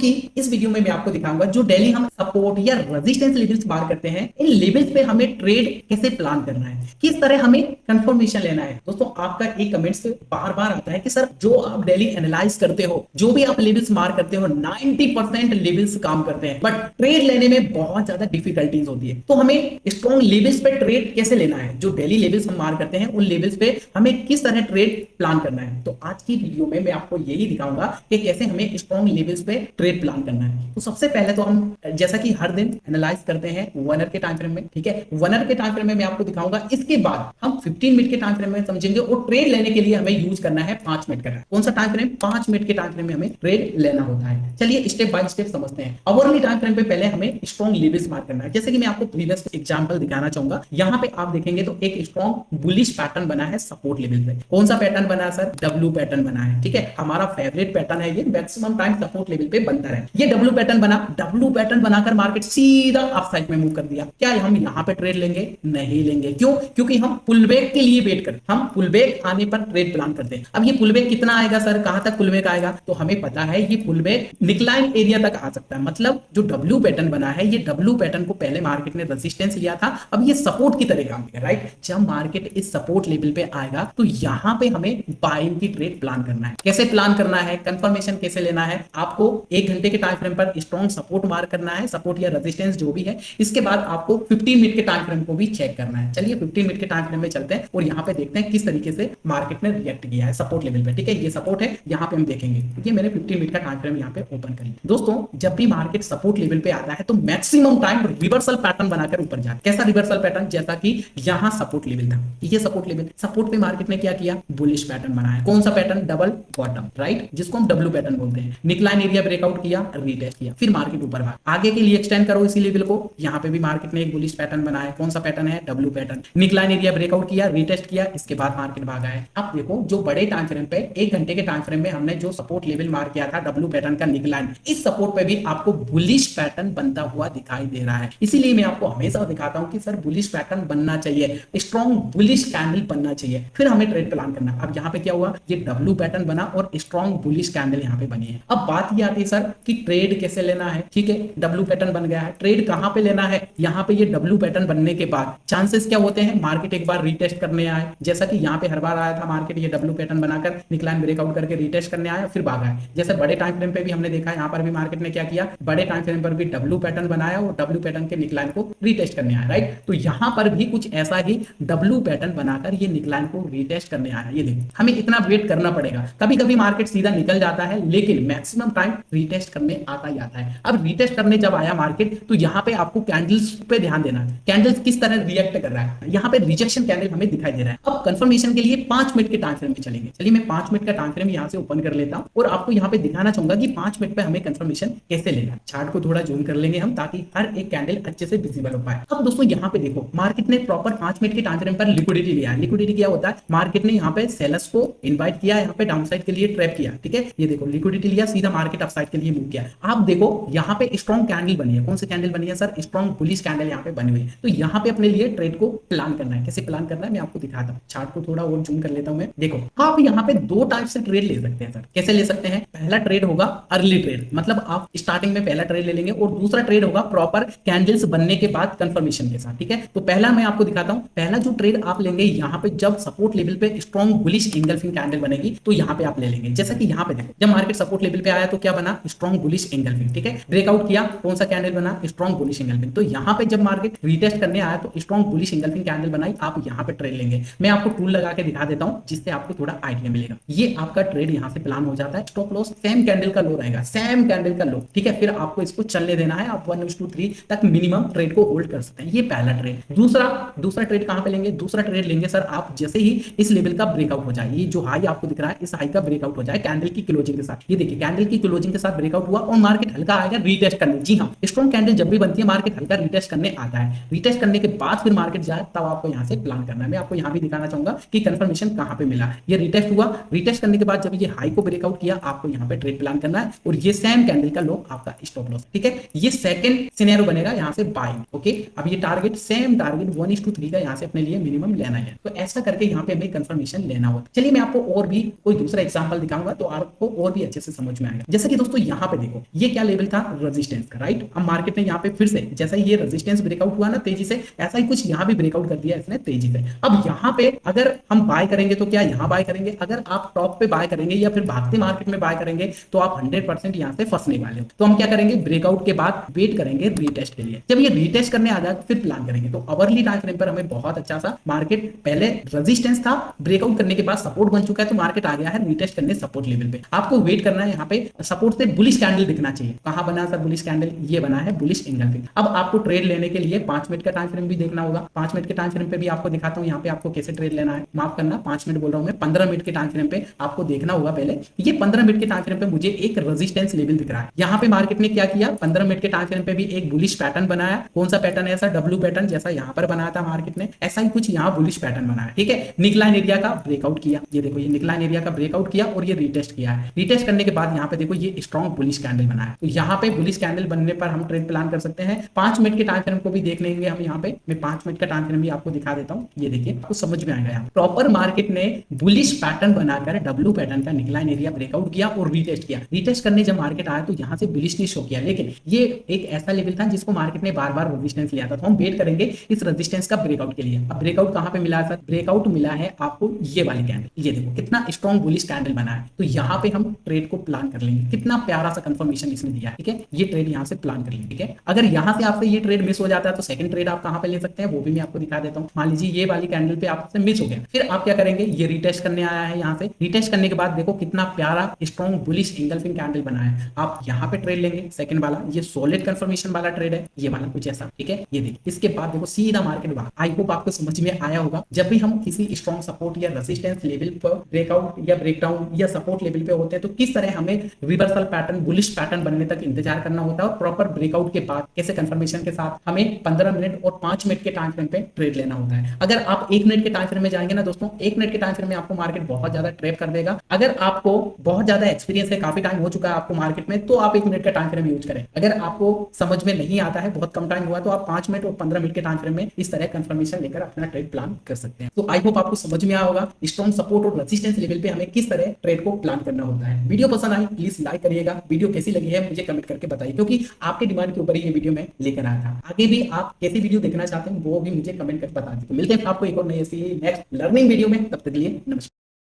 कि इस वीडियो में मैं आपको दिखाऊंगा जो डेली हम सपोर्ट या रेजिस्टेंस लेवल्स बार करते हैं, इन लेवल्स पे हमें ट्रेड कैसे प्लान करना है, किस तरह हमें कंफर्मेशन लेना है। दोस्तों आपका एक कमेंट से बार बार आता है कि सर जो आप डेली एनालाइज करते हो, जो भी आप लेवल्स मार करते हो, 90% लेवल्स काम करते हैं, बट ट्रेड लेने में बहुत ज्यादा डिफिकल्टीज होती है। तो हमें स्ट्रॉन्ग लेवल्स पे ट्रेड कैसे लेना है, जो डेली लेवल्स हम मार करते हैं उन लेवल्स पे हमें किस तरह ट्रेड प्लान करना है। तो आज की वीडियो में मैं आपको यही दिखाऊंगा कि कैसे हमें स्ट्रॉन्ग लेवल्स पे ट्रेड प्लान करना है। तो सबसे पहले तो हम जैसा कि हर दिन एनालाइज करते हैं 1 आवर के टाइम फ्रेम में, ठीक है। 1 आवर के टाइम फ्रेम में मैं आपको दिखाऊंगा। इसके बाद हम 15 मिनट के टाइम फ्रेम में समझेंगे और ट्रेड लेने के लिए हमें यूज करना है 5 मिनट का। कौन सा टाइम फ्रेम? 5 मिनट के टाइम फ्रेम में हमें ट्रेड लेना होता है। चलिए स्टेप बाय स्टेप समझते हैं। अवरली टाइम फ्रेम पे पहले हमें स्ट्रॉन्ग लेवल्स मार्क करना है। जैसे कि मैं आपको प्रीवियस एग्जांपल दिखाना चाहूंगा। यहां पे आप देखेंगे तो एक स्ट्रॉन्ग बुलिश पैटर्न बना है सपोर्ट लेवल पे। कौन सा पैटर्न बना है सर? डब्ल्यू पैटर्न बना है, ठीक है। हमारा फेवरेट पैटर्न है, ये मैक्सिमम टाइम सपोर्ट लेवल पे बनता है। ये डब्ल्यू पैटर्न बना, डब्ल्यू पैटर्न बनाकर मार्केट सीधा अपसाइड में मूव कर दिया। क्या हम यहां पे ट्रेड लेंगे? नहीं लेंगे। क्यों? क्योंकि हम पुलबैक के लिए वेट करते हैं। हम पुलबैक आने पर ट्रेड प्लान करते हैं। अब ये पुलबैक कितना आएगा सर? कहां तक पुलबैक आएगा? तो हमें पता है ये पुलबैक निकलाइन एरिया तक आ सकता है। मतलब जो डब्ल्यू पैटर्न बना है, ये डब्ल्यू पैटर्न को पहले मार्केट ने रेजिस्टेंस लिया था, अब ये सपोर्ट की तरह काम करेगा, राइट। जब मार्केट इस सपोर्ट लेवल पे आएगा तो यहां पे हमें बाइंग की ट्रेड प्लान करना है। कैसे प्लान करना है, कंफर्मेशन कैसे लेना है? आपको 1 घंटे के टाइम फ्रेम पर स्ट्रॉन्ग सपोर्ट मार्क करना है, सपोर्ट या रेजिस्टेंस जो भी है। इसके बाद आपको 15 मिनट के टाइम फ्रेम को भी चेक करना है। चलिए 15 मिनट के टाइम फ्रेम में चलते हैं और यहां पे देखते हैं किस तरीके से मार्केट ने रिएक्ट किया है सपोर्ट लेवल पे, ठीक है। ये सपोर्ट है, यहां पे हम देखेंगे। ये मैंने 15 मिनट का टाइम फ्रेम यहां पे ओपन कर लिया। दोस्तों जब भी मार्केट सपोर्ट लेवल पे आता है तो मैक्सिमम टाइम रिवर्सल पैटर्न बनाकर ऊपर जाता है। कैसा रिवर्सल पैटर्न? जैसा कि यहां सपोर्ट लेवल था, ये सपोर्ट लेवल, सपोर्ट पे मार्केट ने क्या किया? बुलिश पैटर्न बनाया। कौन सा पैटर्न? डबल बॉटम, राइट, जिसको हम डब्ल्यू पैटर्न बोलते हैं। निकलाइन एरिया ब्रेकआउट किया, रीटेस्ट किया, फिर मार्केट ऊपर भागा। आगे के लिए एक्सटेंड करो इसी लेवल को। यहां पे भी मार्केट ने एक बुलिश पैटर्न बनाया। कौन सा पैटर्न है? W pattern. Neckline area breakout किया, रीटेस्ट किया, इसके बाद मार्केट भागा है। अब देखो जो बड़े टाइम फ्रेम पे 1 घंटे के टाइम फ्रेम में हमने जो सपोर्ट लेवल मार्क किया था डब्ल्यू पैटर्न का निकलाइन, इस सपोर्ट पे भी आपको बुलिश पैटर्न बनता हुआ दिखाई दे रहा है। इसीलिए मैं आपको हमेशा दिखाता हूं कि सर बुलिश पैटर्न बनना चाहिए, स्ट्रॉन्ग बुलिश कैंडल बनना चाहिए, फिर हमें ट्रेड प्लान करना। अब यहां पे क्या हुआ? ये डब्ल्यू पैटर्न बना और स्ट्रॉन्ग बुलिश कैंडल यहां पे बनी है। अब बात ये आती है सर कि ट्रेड कैसे लेना है, ठीक है। डब्ल्यू पैटर्न बन गया है, ट्रेड कहां पे लेना है? यहां पे ये डब्ल्यू पैटर्न बनने के बाद चांसेस क्या होते हैं? मार्केट एक बार रीटेस्ट करने आए, जैसा कि यहां पे हर बार आया था मार्केट, ये डब्ल्यू पैटर्न बनाकर निकलाइन ब्रेकआउट करके रीटेस्ट करने आया, फिर भागा है। जैसे बड़े टाइम फ्रेम पे भी हमने देखा, यहां पर भी मार्केट ने क्या किया? बड़े टाइम फ्रेम पर भी डब्ल्यू पैटर्न बनाया और डब्ल्यू पैटर्न के निकलाइन को रीटेस्ट करने आया, राइट। तो यहां पर भी कुछ ऐसा ही डब्ल्यू पैटर्न बनाकर ये निकलाइन को रीटेस्ट करने आया। ये देखो हमें इतना वेट करना पड़ेगा। कभी कभी मार्केट सीधा निकल जाता है, लेकिन मैक्सिमम टाइम रीटेस्ट करने आता ही आता है। अब रीटेस्ट करने जब आया मार्केट तो यहां पे आपको कैंडल्स पे ध्यान देना है। कैंडल्स किस तरह रिएक्ट कर रहा है? यहां पे रिजेक्शन कैंडल हमें दिखाई दे रहा है। अब कंफर्मेशन के लिए 5 मिनट के टाइम फ्रेम में चलेंगे। चलिए मैं 5 मिनट का टाइम फ्रेम यहां से ओपन कर लेता हूं और आपको यहां पे दिखाना चाहूंगा कि 5 मिनट पे हमें कंफर्मेशन कैसे लेना है। चार्ट को थोड़ा जूम कर लेंगे हम, ताकि हर एक कैंडल अच्छे से विजिबल हो पाए। अब दोस्तों यहां पे देखो मार्केट ने प्रॉपर 5 मिनट के टाइम फ्रेम पर लिक्विडिटी लिया है। लिक्विडिटी क्या होता है? मार्केट ने यहां पे सेलर्स को इनवाइट किया, यहां पे डाउनसाइड के लिए ट्रैप किया, ठीक है। ये देखो लिक्विडिटी लिया, सीधा मार्केट अपसाइड के लिए मूव किया। आप देखो यहां पे स्ट्रॉन्ग कैंडल बनी है। कौन सी कैंडल बनी है सर? स्ट्रॉन्ग बुलिश कैंडल यहां पे बनी हुई है। तो यहां पे अपने लिए ट्रेड को प्लान करना है। कैसे प्लान करना है मैं आपको दिखाता हूं। चार्ट को थोड़ा और जूम कर लेता हूं मैं। देखो आप यहां पे 2 टाइप से ट्रेड ले सकते हैं सर। कैसे ले सकते हैं? पहला ट्रेड होगा अर्ली ट्रेड, मतलब आप स्टार्टिंग में पहला ट्रेड ले लेंगे, और दूसरा ट्रेड होगा प्रॉपर कैंडल्स बनने के बाद कंफर्मेशन के साथ, ठीक है। तो पहला मैं आपको दिखाता हूं। पहला जो ट्रेड आप लेंगे यहां पे जब सपोर्ट लेवल पे स्ट्रॉन्ग बुलिश एंगल्फिंग कैंडल बनेगी तो यहां पे आप ले लेंगे। जैसा कि यहां पे देखो जब मार्केट सपोर्ट लेवल पे आया तो क्या बना? स्ट्रॉन्ग बुलिश एंगल्फिंग, ठीक है। ब्रेकआउट किया, कौन सा कैंडल बना? Strong bullish engulfing. तो यहां पे जब मार्केट रीटेस्ट करने आया तो स्ट्रॉन्ग बुलिश एंगल्फिंग कैंडल बनाई, आप यहां पे ट्रेड लेंगे। मैं आपको टूल लगा के दिखा देता हूं जिससे आपको थोड़ा आइडिया मिलेगा। ये आपका ट्रेड यहां से प्लान हो जाता है। स्टॉप लॉस सेम कैंडल का लो रहेगा, सेम कैंडल का लो, ठीक है। फिर आपको इसको चलने देना है। आप 1:3 तक मिनिमम ट्रेड को होल्ड कर सकते हैं। ये पहला ट्रेड। दूसरा ट्रेड कहां पे लेंगे? दूसरा ट्रेड लेंगे सर आप जैसे ही इस लेवल का ब्रेकआउट हो जाए, ये जो हाई आपको दिख रहा है इस हाई का ब्रेकआउट हो जाए कैंडल की क्लोजिंग के साथ। ये देखिए कैंडल की क्लोजिंग के साथ ब्रेकआउट हुआ और मार्केट हल्का आएगा रीटेस्ट करने। जी हां, स्ट्रॉन्ग कैंडल जब भी बनती है मार्केट हल्का रीटेस्ट करने आता है। रीटेस्ट करने के बाद फिर मार्केट जाए तब आपको यहां से प्लान करना है। मैं आपको यहां भी दिखाना चाहूंगा कि कंफर्मेशन कहां पे मिला। ये रीटेस्ट हुआ, रीटेस्ट करने के बाद जब ये हाई को ब्रेकआउट किया आपको यहां पे ट्रेड प्लान करना है, और ये सेम कैंडल का लो आपका स्टॉप लॉस, ठीक है। ये सेकंड सिनेरियो बनेगा यहां से बाइंग, ओके। अब ये टारगेट सेम टारगेट 1:3 का यहां से अपने लिए मिनिमम लेना है। तो ऐसा करके यहां पे हमें कंफर्मेशन लेना होता है। चलिए मैं आपको और भी कोई दूसरा एग्जांपल दिखाऊंगा तो आपको और भी अच्छे से समझ में आएगा। जैसे कि दोस्तों यहाँ पे देखो ये क्या लेवल था, रेजिस्टेंस का, राइट। अब मार्केट ने यहाँ पे फिर से जैसा ये रेजिस्टेंस ब्रेकआउट हुआ ना तेजी से, ऐसा ही कुछ यहाँ भी ब्रेकआउट कर दिया इसने तेजी से। अब यहाँ पे अगर हम बाय करेंगे तो क्या यहाँ बाय करेंगे, अगर आप टॉप पे बाय करेंगे या फिर भागते मार्केट में बाय करेंगे तो आप 100% यहाँ से फंसने वाले हो। तो हम क्या करेंगे, ब्रेकआउट के बाद वेट करेंगे रीटेस्ट के लिए। जब ये रीटेस्ट करने आ जाए तो फिर प्लान करेंगे। तो अवर्ली टाइम फ्रेम पर हमें बहुत अच्छा सा मार्केट पहले रेजिस्टेंस था, ब्रेकआउट करने के बाद सपोर्ट बन चुका है, तो मार्केट आ गया है रीटेस्ट करने सपोर्ट लेवल पे। आपको वेट करना है, यहाँ पे सपोर्ट से बुलिश कैंडल दिखना चाहिए। कहां बना सर बुलिश कैंडल, ये बना है बुलिश एंगल्फिंग। अब आपको ट्रेड लेने के लिए 5 मिनट का टाइम फ्रेम भी देखना होगा। 5 मिनट के टाइम फ्रेम पे भी आपको दिखाता हूं यहाँ पे आपको कैसे ट्रेड लेना है। माफ करना 5 मिनट बोल रहा हूं मैं, 15 मिनट के टाइम फ्रेम पे आपको देखना होगा। पहले ये 15 मिनट के टाइम फ्रेम पे मुझे एक रेजिस्टेंस लेवल दिख रहा है। यहाँ पे मार्केट ने क्या किया, 15 मिनट के टाइम फ्रेम पे भी एक बुलिश पैटर्न बनाया। कौन सा पैटर्न है, ऐसा डब्ल्यू पैटर्न जैसा यहाँ पर बनाया था मार्केट ने, ऐसा ही कुछ यहाँ बुलिश पैटर्न बनाया, ठीक है। निकलाइन एरिया का ब्रेकआउट किया, ये देखो ये निकलाइन एरिया का ब्रेकआउट किया और ये रीटेस्ट किया है। रीटेस्ट करने के बाद यहाँ पे देखो ये स्ट्रॉन्ग बुलिश कैंडल बना है। तो यहाँ पे बुलिश कैंडल बनने पर हम ट्रेड प्लान कर सकते हैं। 5 मिनट के टाइम फ्रेम को भी देख लेंगे हम। यहाँ पे मैं 5 मिनट का टाइम फ्रेम भी आपको दिखा देता हूँ, ये देखिए आपको समझ में आएगा। प्रॉपर मार्केट ने बुलिश पैटर्न बनाकर डब्ल्यू पैटर्न का निकलाइन एरिया ब्रेकआउट किया और रीटेस्ट किया। रीटेस्ट करने जब मार्केट आया तो यहाँ से बुलिशनेस शो किया, लेकिन ये एक ऐसा लेवल था जिसको मार्केट ने बार बार रेजिस्टेंस लिया था। तो हम वेट करेंगे इस रेजिस्टेंस का ब्रेकआउट के लिए। अब ब्रेकआउट कहां पे मिला है सर, ब्रेकआउट मिला है आपको ये वाली कैंडल, ये देखो कितना स्ट्रॉन्ग बुलिश कैंडल बना है। तो यहाँ पे हम ट्रेड को प्लान कर लेंगे। कितना प्यारा सा कंफर्मेशन इसने दिया है, ठीक है। ये ट्रेड यहाँ से प्लान कर लेंगे, ठीक है। अगर यहाँ से आपसे ये ट्रेड मिस हो जाता है तो सेकंड ट्रेड आप कहां पे ले सकते हैं वो भी मैं आपको दिखा देता हूँ। मान लीजिए ये वाली कैंडल पे आपसे मिस हो गया, फिर आप क्या करेंगे, ये रीटेस्ट करने आया है। यहाँ से रीटेस्ट करने के बाद देखो कितना प्यारा स्ट्रॉन्ग बुलिश एंगल्फिंग कैंडल बना है। आप यहाँ पे ट्रेड लेंगे सेकंड वाला, ये सॉलिड कंफर्मेशन वाला ट्रेड है, ये वाला कुछ ऐसा, ठीक है। ये देखिए इसके बाद देखो सीधा मार्केट बाहर। आई होप आपको समझ में आया होगा। जब भी हम किसी स्ट्रॉन्ग सपोर्ट या रेजिस्टेंस लेवल पर ब्रेकआउट या ब्रेकडाउन या सपोर्ट लेवल पे होते हैं तो किस तरह हमें रिवर्सल पैटर्न बुलिश पैटर्न बनने तक इंतजार करना होता है और प्रॉपर ब्रेकआउट के बाद कैसे कंफर्मेशन के साथ हमें 15 मिनट और 5 मिनट के टाइम फ्रेम पे ट्रेड लेना होता है। अगर आप 1 मिनट के टाइम फ्रेम में जाएंगे ना दोस्तों, 1 मिनट के टाइम फ्रेम में आपको मार्केट बहुत ज्यादा ट्रैप कर देगा। अगर आपको बहुत ज्यादा एक्सपीरियंस है, काफी टाइम हो चुका है आपको मार्केट में, तो आप 1 मिनट का टाइम फ्रेम यूज करें। अगर आपको समझ में नहीं आता है, बहुत कम टाइम हुआ, तो आप 5 मिनट और 15 मिनट के टाइम फ्रेम में इस तरह कंफर्मेशन लेकर अपना ट्रेड प्लान कर सकते हैं। तो आई होप आपको समझ में आया होगा स्ट्रॉन्ग सपोर्ट और रेजिस्टेंस लेवल पे हमें किस तरह ट्रेड को प्लान करना होता है। वीडियो पसंद आई प्लीज लाइक करिएगा। वीडियो कैसी लगी है मुझे कमेंट करके बताइए, क्योंकि आपके डिमांड के ऊपर ही ये वीडियो मैं लेकर आया था। आगे भी आप कैसी वीडियो देखना चाहते हैं वो भी मुझे कमेंट करके बता दीजिए। तो मिलते हैं आपको एक और नई ऐसी नेक्स्ट लर्निंग वीडियो में, तब तक के लिए नमस्कार।